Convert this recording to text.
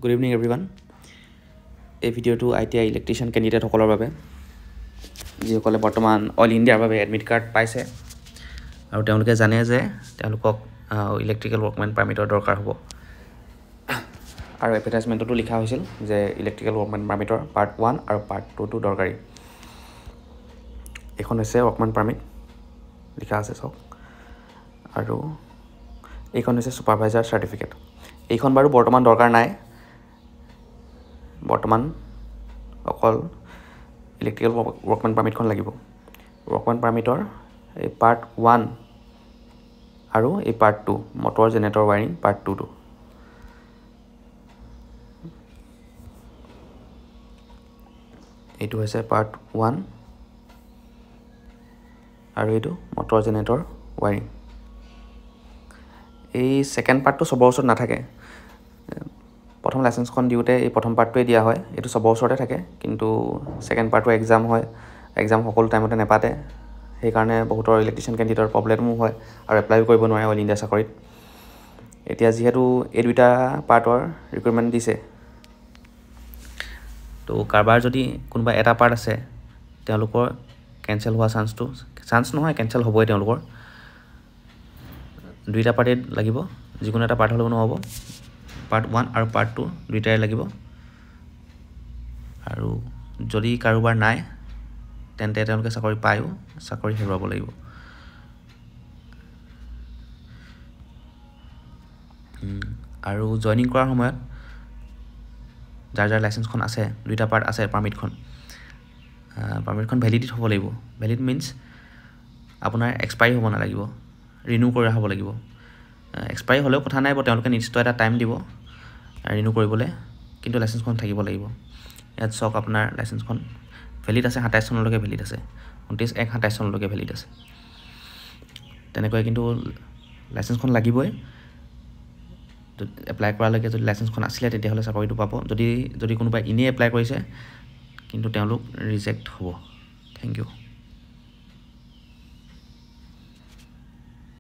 Good evening everyone. এই ভিডিওটো ITI electrician candidate সকলৰ বাবে যিসকলে বৰ্তমান অল ইণ্ডিয়াৰ বাবে এডমিট কাৰ্ড পাইছে আৰু তেওঁলোকে জানে যে তেওঁলোকক ইলেক্ট্ৰিকেল ৱৰ্কমেন পাৰমিটৰ দৰকাৰ হ'ব আৰু এডভাৰটাইজমেণ্টতো লিখা হৈছিল যে ইলেক্ট্ৰিকেল ৱৰ্কমেন পাৰমিটৰ পাৰ্ট 1 আৰু পাৰ্ট 2 টো দৰকাৰী। এখন হৈছে ৱৰ্কমেন পাৰমিট লিখা আছে সব আৰু এইখন হৈছে সুপাৰভাইজাৰ সাৰ্টিফিকেট। এইখন বাৰু বৰ্তমান দৰকাৰ নাই, বৰ্তমান অকল ইলেক্ট্ৰিকেল ৱৰ্কমেন পাৰমিটখন লাগিব। ৱৰ্কমেন পাৰমিটৰ এই পাৰ্ট 1 আৰু এই part 2 motor generator wiring part 2 টো এইটো হৈছে পাৰ্ট 1 আৰু এইটো মটৰ জেনেৰেটৰ ৱায়াৰিং। এই সেকেন্ড পাৰ্টটো সবৰ ওচৰত নাথাকে। প্ৰথম লাইসেন্সখন দিওতে এই প্ৰথম পাৰ্টটোৱে দিয়া হয়, এইটো সবৰ ওচৰতে থাকে, কিন্তু সেকেন্ড পাৰ্টটো এক্সাম হয়, এক্সাম সকলো টাইমতে নেপাতে, সেই কাৰণে বহুতৰ ইলেক্ট্ৰিচিয়ান ক্যান্ডিডেটৰ প্ৰবলেমো হয় আৰু এপ্লাই কৰিব নোৱাৰে অল ইণ্ডিয়া চাকৰিত। এতিয়া যেহেতু এই দুটা পাৰ্টৰ ৰিকুৱাৰমেন্ট দিছে, তো কাৰবাৰ যদি কোনোবা এটা পাৰ্ট আছে তেওঁলোকৰ কেনসেল হোৱা চান্স নহয়, কেনসেল হ'বই তেওঁলোকৰ। দুইটা পাৰ্টে লাগিব, যিকোনো এটা পাৰ্ট হ'লেও নহ'ব। পাৰ্ট 1 আৰু পাৰ্ট 2 দুইটাই লাগিব আৰু যদি কাৰোবাৰ নাই তেন্তে তেওঁলোকে চাকৰি পায়ও চাকৰি হেৰুৱাব লাগিব। আৰু জয়নিং কৰাৰ সময়ত যাৰ লাইসেন্সখন আছে, দুইটা পাৰ্ট আছে পাৰমিটখন ভ্যালিডিটি হ'ব লাগিব। ভ্যালিড মিন্স আপোনাৰ এক্সপায়াৰি হ'ব নালাগিব, ৰিনিউ কৰা হ'ব লাগিব। এক্সপায়াৰি হ'লেও কথা নাই, তেওঁলোকে নিশ্চিত এটা টাইম দিব ৰিনিউ কৰিবলৈ, কিন্তু লাইসেন্সখন থাকিব লাগিব। ইয়াত চাওক আপোনাৰ লাইসেন্সখন ভ্যালিড আছে 27 চনলৈকে ভ্যালিড আছে, 29/1/27 চনলৈকে ভ্যালিড আছে। তেনেকৈ কিন্তু লাইসেন্সখন লাগিবই। এপ্লাই কৰালৈকে যদি লাইসেন্সখন আছিলে তেতিয়াহ'লে চাকৰিটো পাব। যদি কোনোবাই ইনে এপ্লাই কৰিছে কিন্তু তেওঁলোক ৰিজেক্ট হ'ব। Thank U.